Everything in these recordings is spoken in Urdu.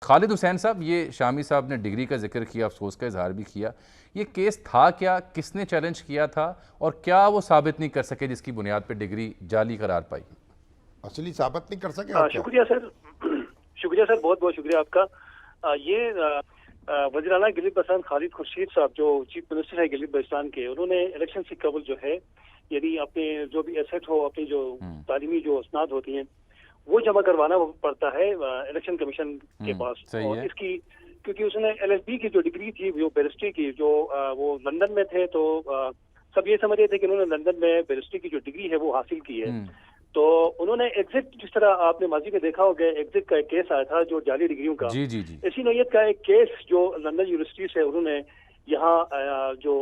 خالد حسین صاحب، یہ شامی صاحب نے ڈگری کا ذکر کیا، افسوس کا اظہار بھی کیا، یہ کیس تھا کیا، کس نے چیلنج کیا تھا اور کیا وہ ثابت نہیں کر سکے جس کی بنیاد پہ ڈگری جعلی قرار پائی؟ اصلی ثابت نہیں کر سکے؟ شکریہ سر، شکریہ سر، بہت بہت شکریہ آپ کا۔ یہ وزیر اعلیٰ گلگت بلتستان خالد خورشید صاحب جو چیف منسٹر ہے گلگت بلتستان کے، انہوں نے الیکشن سے قبل جو ہے یعنی اپنے جو بھی ایسٹ ہو، اپنی جو تعلیمی جو اسناد ہوتی ہیں وہ جمع کروانا پڑتا ہے الیکشن کمیشن کے پاس، اور اس کی کیونکہ اس نے ایل ایل بی کی جو ڈگری تھی جو بیرسٹری کی جو وہ لندن میں تھے، تو سب یہ سمجھ رہے تھے کہ انہوں نے لندن میں بیرسٹری کی جو ڈگری ہے وہ حاصل کی ہے، تو انہوں نے ایگزٹ، جس طرح آپ نے ماضی میں دیکھا ہوگا ایگزٹ کا ایک کیس آیا تھا جو جعلی ڈگریوں کا، اسی نوعیت کا ایک کیس جو لندن یونیورسٹی سے انہوں نے یہاں جو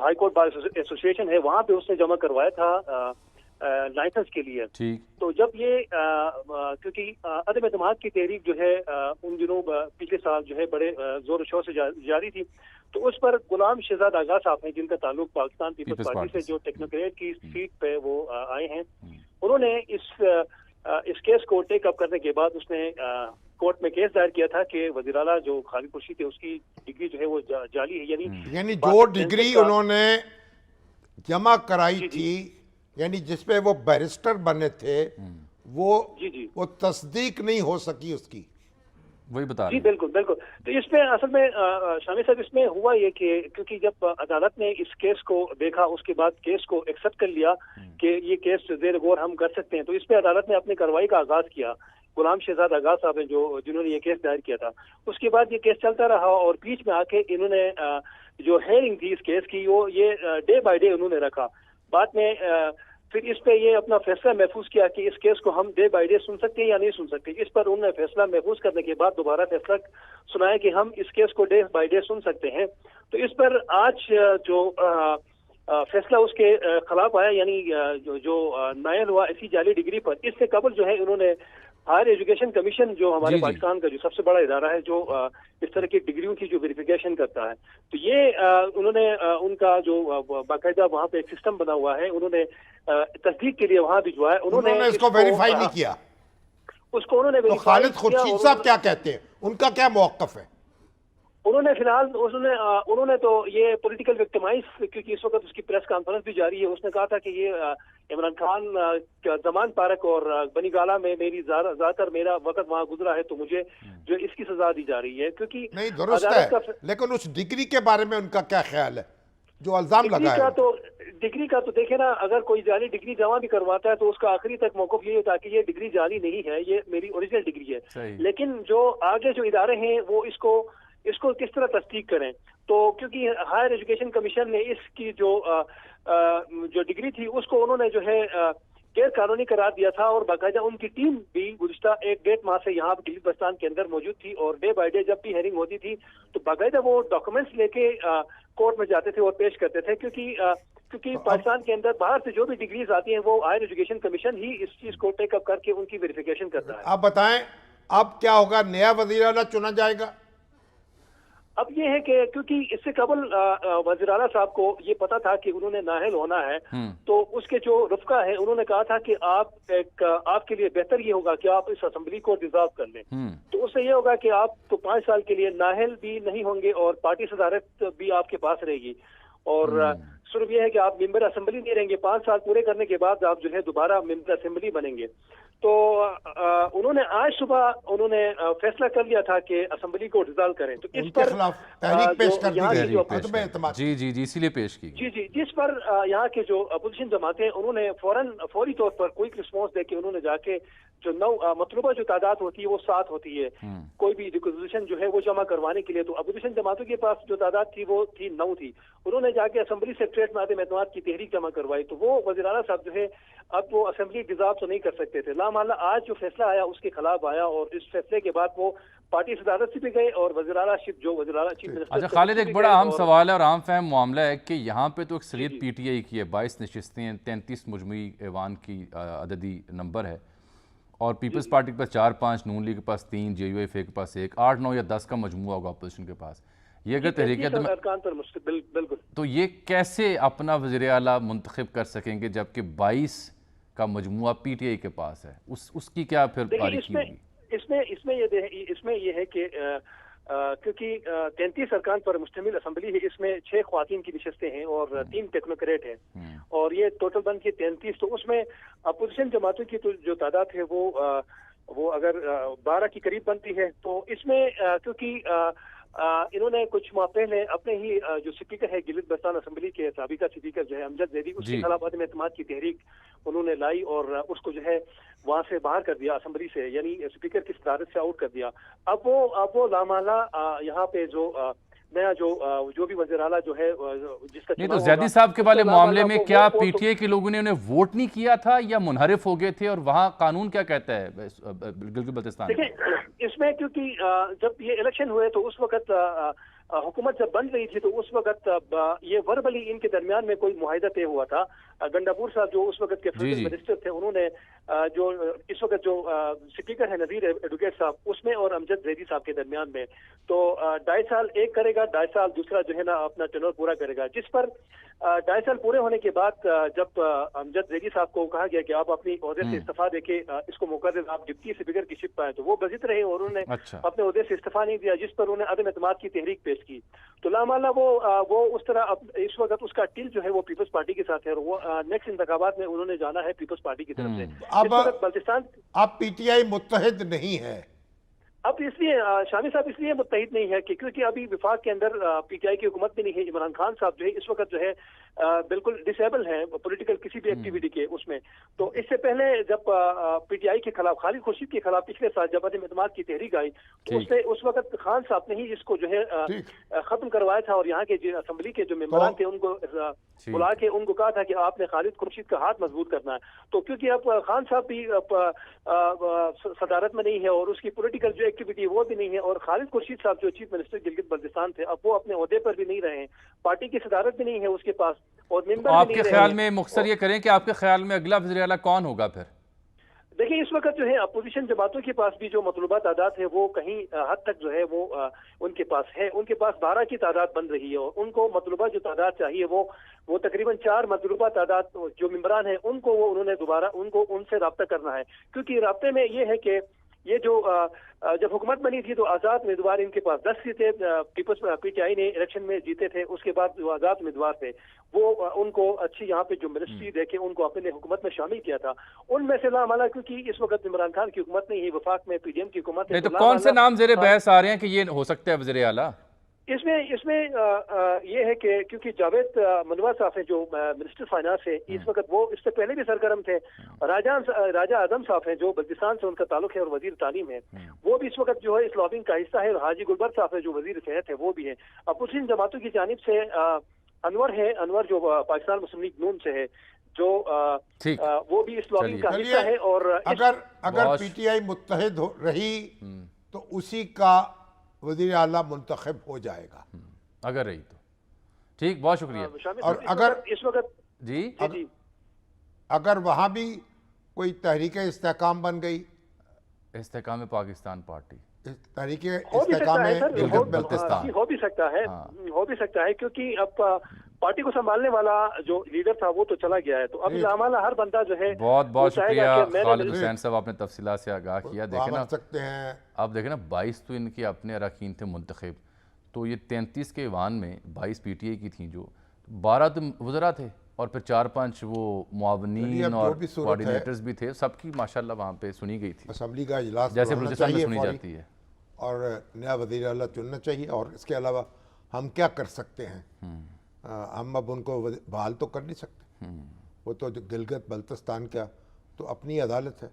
ہائی کورٹ بار ایسوسیشن ہے وہاں پہ اس نے جمع کروایا تھا لائسنس کے لیے۔ تو جب یہ کیونکہ عدم اعتماد کی تحریک جو ہے ان دنوں پچھلے سال جو ہے بڑے زور و شور سے جاری تھی، تو اس پر غلام شہزاد آغا صاحب ہیں جن کا تعلق پاکستان پیپلز پارٹی سے، جو ٹیکنوکریٹ کی سیٹ پہ وہ آئے ہیں، انہوں نے اس کیس کو ٹیک اپ کرنے کے بعد اس نے کورٹ میں کیس دائر کیا تھا کہ وزیر اعلیٰ جو خالد خورشید تھے اس کی ڈگری جو ہے وہ جعلی ہے، یعنی جو ڈگری انہوں نے جمع کرائی تھی، یعنی جس پہ وہ بیرسٹر بنے تھے، وہ تصدیق نہیں ہو سکی اس کی، وہی بتا رہے ہیں۔ جی بالکل بالکل۔ تو اس میں اصل میں شامی صاحب اس میں ہوا یہ کہ کیونکہ جب عدالت نے اس کیس کو دیکھا اس کے بعد کیس کو ایکسپٹ کر لیا کہ یہ کیس زیر غور ہم کر سکتے ہیں، تو اس پہ عدالت نے اپنی کارروائی کا آغاز کیا۔ غلام شہزاد آغا صاحب ہیں جنہوں نے یہ کیس دائر کیا تھا، اس کے بعد یہ کیس چلتا رہا اور بیچ میں آ کے انہوں نے جو ہیئرنگ تھی اس کیس کی وہ یہ ڈے بائی ڈے انہوں نے رکھا، بعد میں پھر اس پہ یہ اپنا فیصلہ محفوظ کیا کہ اس کیس کو ہم ڈے بائی ڈے سن سکتے ہیں یا نہیں سن سکتے۔ اس پر انہوں نے فیصلہ محفوظ کرنے کے بعد دوبارہ فیصلہ سنایا کہ ہم اس کیس کو ڈے بائی ڈے سن سکتے ہیں۔ تو اس پر آج جو فیصلہ اس کے خلاف آیا، یعنی جو نائل ہوا اسی جعلی ڈگری پر، اس سے قبل جو ہے انہوں نے ہائر ایجوکیشن کمیشن جو ہمارے پاکستان کا جو سب سے بڑا ادارہ ہے جو اس طرح کی ڈگریوں کی جو ویریفیکیشن کرتا ہے، تو یہ انہوں نے ان کا جو باقاعدہ وہاں پہ ایک سسٹم بنا ہوا ہے، انہوں نے تصدیق کے لیے وہاں بھجوایا، انہوں نے اس کو ویریفائی نہیں کیا، اس کو انہوں نے تو خالد خورشید صاحب کیا کہتے ہیں، ان کا کیا موقف ہے؟ انہوں نے فی الحال انہوں نے تو یہ پولیٹیکل وکٹمائز، کیونکہ اس وقت اس کی پریس کانفرنس بھی جاری ہے، اس نے کہا تھا کہ یہ عمران خان زمان پارک اور بنی گالہ میں میری زیادہ تر میرا وقت وہاں گزرا ہے، تو مجھے جو اس کی سزا دی جا رہی ہے، کیونکہ نہیں درست ہے، لیکن اس ڈگری کے بارے میں ان کا کیا خیال ہے جو الزام لگا ہے؟ ڈگری کا تو دیکھیں نا، اگر کوئی جعلی ڈگری جمع بھی کرواتا ہے تو اس کا آخری تک موقف یہ ہوتا ہے کہ یہ ڈگری جعلی نہیں ہے، یہ میری اوریجنل ڈگری ہے، لیکن جو آگے جو ادارے ہیں وہ اس کو کس طرح تصدیق کریں، تو کیونکہ ہائر ایجوکیشن کمیشن نے اس کی جو ڈگری تھی اس کو انہوں نے جو ہے غیر قانونی قرار دیا تھا، اور باقاعدہ ان کی ٹیم بھی گزشتہ 1-1.5 ماہ سے یہاں گلگت بلتستان کے اندر موجود تھی، اور ڈے بائی ڈے جب بھی ہیئرنگ ہوتی تھی تو باقاعدہ وہ ڈاکومنٹس لے کے کورٹ میں جاتے تھے اور پیش کرتے تھے، کیونکہ پاکستان کے اندر باہر سے جو بھی ڈگریز آتی ہیں وہ ہائر ایجوکیشن کمیشن ہی اس چیز کو ٹیک اپ کر کے ان کی ویریفیکیشن کرتا ہے۔ آپ بتائیں اب کیا ہوگا، نیا وزیر اعلیٰ چنا جائے گا؟ اب یہ ہے کہ کیونکہ اس سے قبل وزیر اعلیٰ صاحب کو یہ پتا تھا کہ انہوں نے نااہل ہونا ہے، تو اس کے جو رفقا ہے انہوں نے کہا تھا کہ آپ کے لیے بہتر یہ ہوگا کہ آپ اس اسمبلی کو ڈیزالو کر لیں، تو اس سے یہ ہوگا کہ آپ تو 5 سال کے لیے نااہل بھی نہیں ہوں گے اور پارٹی صدارت بھی آپ کے پاس رہے گی، اور صرف یہ ہے کہ آپ ممبر اسمبلی نہیں رہیں گے، 5 سال پورے کرنے کے بعد آپ جو ہے دوبارہ ممبر اسمبلی بنیں گے۔ تو انہوں نے آج صبح فیصلہ کر لیا تھا کہ اسمبلی کو ڈیزالو کریں، تو اس پر تحریک پیش کر دی گئی، جی اسی لیے پیش کی جی جس پر یہاں کے جو اپوزیشن جماعتیں انہوں نے فوری طور پر کوئک رسپانس دے کے انہوں نے جا کے جو مطلوبہ جو تعداد ہوتی ہے وہ 7 ہوتی ہے، کوئی بھی ریکوزیشن جو ہے وہ جمع کروانے کے لیے، تو اپوزیشن جماعتوں کے پاس جو تعداد تھی وہ 9 تھی، انہوں نے جا کے اسمبلی سیکریٹریٹ میں عدم اعتماد کی تحریک جمع کروائی، تو وہ وزیر اعلیٰ صاحب جو ہے اب وہ اسمبلی ڈیزالو تو نہیں کر سکتے تھے، لامحالہ آج جو فیصلہ آیا اس کے خلاف آیا، اور اس فیصلے کے بعد وہ پارٹی صدارت سے بھی گئے اور وزیر اعلیٰ چیف منسٹر۔ اچھا خالد، ایک بڑا اہم سوال ہے اور عام فہم معاملہ ہے کہ یہاں پہ تو اکثریت پی ٹی آئی کی ہے، 22 نشستیں ہیں، 33 مجموعی ایوان کی عددی نمبر ہے، اور پیپلز پارٹی کے پاس 4-5، نون لیگ کے پاس 3، جے یو ایف اے کے پاس 1، 8، 9 یا 10 کا مجموعہ ہوگا اپوزیشن کے پاس، یہ اگر تحریک بالکل، تو یہ کیسے اپنا وزیر اعلیٰ منتخب کر سکیں گے جبکہ 22 کا مجموعہ پی ٹی آئی کے پاس ہے، اس کی کیا پھر باریکی ہوگی؟ اس میں یہ ہے کہ کیونکہ 33 ارکان پر مشتمل اسمبلی ہے، اس میں 6 خواتین کی نشستیں ہیں اور 3 ٹیکنوکریٹ ہیں، اور یہ ٹوٹل بن کے 33، تو اس میں اپوزیشن جماعتوں کی جو تعداد ہے وہ اگر 12 کی قریب بنتی ہے، تو اس میں کیونکہ انہوں نے کچھ ماہ پہلے اپنے ہی جو اسپیکر ہے گلگت بلتستان اسمبلی کے سابقہ اسپیکر جو ہے امجد زیدی، اس کے خلاف عدم اعتماد کی تحریک انہوں نے لائی اور اس کو جو ہے وہاں سے باہر کر دیا اسمبلی سے، یعنی اسپیکر کی صدارت سے آؤٹ کر دیا۔ اب وہ لامحالہ یہاں پہ جو نیا جو بھی وزیر اعلیٰ جو ہے جس کا نہیں تو زیدی صاحب کے والے معاملے میں کیا پی ٹی آئی کے لوگوں نے انہیں ووٹ نہیں کیا تھا یا منحرف ہو گئے تھے، اور وہاں قانون کیا کہتا ہے گلگت بلتستان؟ دیکھیں اس میں کیونکہ جب یہ الیکشن ہوئے تو اس وقت حکومت جب بن رہی تھی تو اس وقت یہ وربلی ان کے درمیان میں کوئی معاہدہ طے ہوا تھا۔ گنڈاپور صاحب جو اس وقت کے فیڈرل منسٹر تھے، انہوں نے جو اس وقت جو اسپیکر ہے نذیر ایڈوکیٹ صاحب، اس میں اور امجد زیدی صاحب کے درمیان میں تو 2.5 سال ایک کرے گا، 2.5 سال دوسرا جو ہے نا اپنا ٹینور پورا کرے گا، جس پر 2.5 سال پورے ہونے کے بعد جب امجد زیدی صاحب کو کہا گیا کہ آپ اپنی عہدے سے استعفیٰ دے کے اس کو موقع دیں، آپ ڈپٹی اسپیکر کی شپ پائیں، تو وہ بزد رہے اور انہوں نے اپنے عہدے سے استعفیٰ نہیں دیا، جس پر انہوں نے عدم اعتماد کی تحریک پیش کی۔ تو لامحالہ وہ اس طرح اس وقت اس کا ٹل جو ہے وہ پیپلز پارٹی کے ساتھ ہے، اور وہ نیکسٹ انتخابات میں انہوں نے جانا ہے پیپلز پارٹی کی طرف سے۔ اب پی ٹی آئی متحد نہیں ہے، اب اس لیے شامی صاحب اس لیے متحد نہیں ہے کہ کیونکہ ابھی وفاق کے اندر پی ٹی آئی کی حکومت بھی نہیں ہے۔ عمران خان صاحب جو ہے اس وقت جو ہے بالکل ڈسیبل ہیں پولیٹیکل کسی بھی ایکٹیویٹی کے اس میں۔ تو اس سے پہلے جب پی ٹی آئی کے خلاف خالد خورشید کے خلاف پچھلے سال جب عدم اعتماد کی تحریک آئی تو اس وقت خان صاحب نے ہی اس کو جو ہے ختم کروایا تھا، اور یہاں کے اسمبلی کے جو ممبران تھے ان کو بلا کے ان کو کہا تھا کہ آپ نے خالد خورشید کا ہاتھ مضبوط کرنا ہے۔ تو کیونکہ اب خان صاحب بھی صدارت میں نہیں ہے اور اس کی پولیٹیکل جو ایکٹیویٹی وہ بھی نہیں ہے، اور خالد خورشید صاحب جو چیف منسٹر گلگت بلتستان تھے اب وہ اپنے عہدے پر بھی نہیں رہے، پارٹی کی صدارت بھی نہیں ہے اس کے پاس، اور ممبر آپ کے خیال میں مختصر یہ کریں کہ آپ کے خیال میں اگلا وزیر اعلیٰ کون ہوگا پھر؟ دیکھیں اس وقت جو ہے اپوزیشن جماعتوں کے پاس بھی جو مطلوبہ تعداد ہے وہ کہیں حد تک جو ہے وہ ان کے پاس ہے، ان کے پاس 12 کی تعداد بن رہی ہے، اور ان کو مطلوبہ جو تعداد چاہیے وہ تقریباً 4 مطلوبہ تعداد جو ممبران ہیں ان کو وہ انہوں نے دوبارہ ان سے رابطہ کرنا ہے، کیونکہ رابطے میں یہ ہے کہ یہ جو جب حکومت بنی تھی تو آزاد امیدوار ان کے پاس 10 سیٹیں پیپلز پی ٹی آئی نے الیکشن میں جیتے تھے، اس کے بعد جو آزاد امیدوار تھے وہ ان کو اچھی یہاں پہ جو منسٹری دے کے ان کو اپنے حکومت میں شامل کیا تھا، ان میں سے لامحالہ کیونکہ اس وقت عمران خان کی حکومت نہیں ہے، وفاق میں پی ڈی ایم کی حکومت ہے، تو کون سے نام زیر بحث آ رہے ہیں کہ یہ ہو سکتا ہے وزیر اعلیٰ؟ اس میں یہ ہے کہ کیونکہ جاوید منور صاحب ہیں جو منسٹر فائنانس ہے اس وقت، وہ اس سے پہلے بھی سرگرم تھے، راجہ اعظم صاحب ہیں جو بلتستان سے ان کا تعلق ہے اور وزیر تعلیم ہے، وہ بھی اس وقت جو ہے اس لابنگ کا حصہ ہے، اور حاجی گلبر صاحب ہے جو وزیر صحت ہے وہ بھی ہیں۔ اپوزیشن جماعتوں کی جانب سے انور جو پاکستان مسلم لیگ نون سے ہے جو وہ بھی اس لابنگ کا حصہ ہے، اور اگر پی ٹی آئی متحد رہی تو اسی کا وزیر اعلیٰ منتخب ہو جائے گا اگر رہی تو ٹھیک۔ بہت شکریہ۔ اور اگر اس وقت جی اگر وہاں بھی کوئی تحریک استحکام بن گئی، استحکام پاکستان پارٹی، تحریک استحکام گلگت بلتستان، ہو بھی سکتا ہے کیونکہ اب پارٹی کو سنبھالنے والا جو لیڈر تھا وہ تو چلا گیا ہے، تو اب لامحالہ ہر بندہ جو ہے بہت شکریہ خالد حسین صاحب، آپ نے تفصیلات سے آگاہ کیا۔ دیکھیں نا 22 تو ان کے اپنے اراکین تھے منتخب، تو یہ 33 کے ایوان میں 22 پی ٹی آئی کی تھیں، جو 12 تو وزراء تھے اور پھر 4-5 وہ معاونین اور کوارڈینیٹرز بھی تھے، سب کی ماشاءاللہ وہاں پہ سنی گئی تھی، اسمبلی کا اجلاس جیسے بلوچستان میں سنی جاتی ہے، اور نیا وزیر اعلیٰ چننا چاہیے۔ اور اس کے علاوہ ہم کیا کر سکتے ہیں؟ ہم اب ان کو بحال تو کر نہیں سکتے، وہ تو گلگت بلتستان کا تو اپنی عدالت ہے،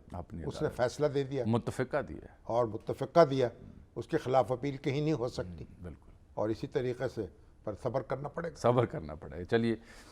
اس نے فیصلہ دے دیا، متفقہ دیا اور متفقہ دیا، اس کے خلاف اپیل کہیں نہیں ہو سکتی، بالکل، اور اسی طریقے سے پر صبر کرنا پڑے گا۔ صبر کرنا پڑے گا۔ چلیے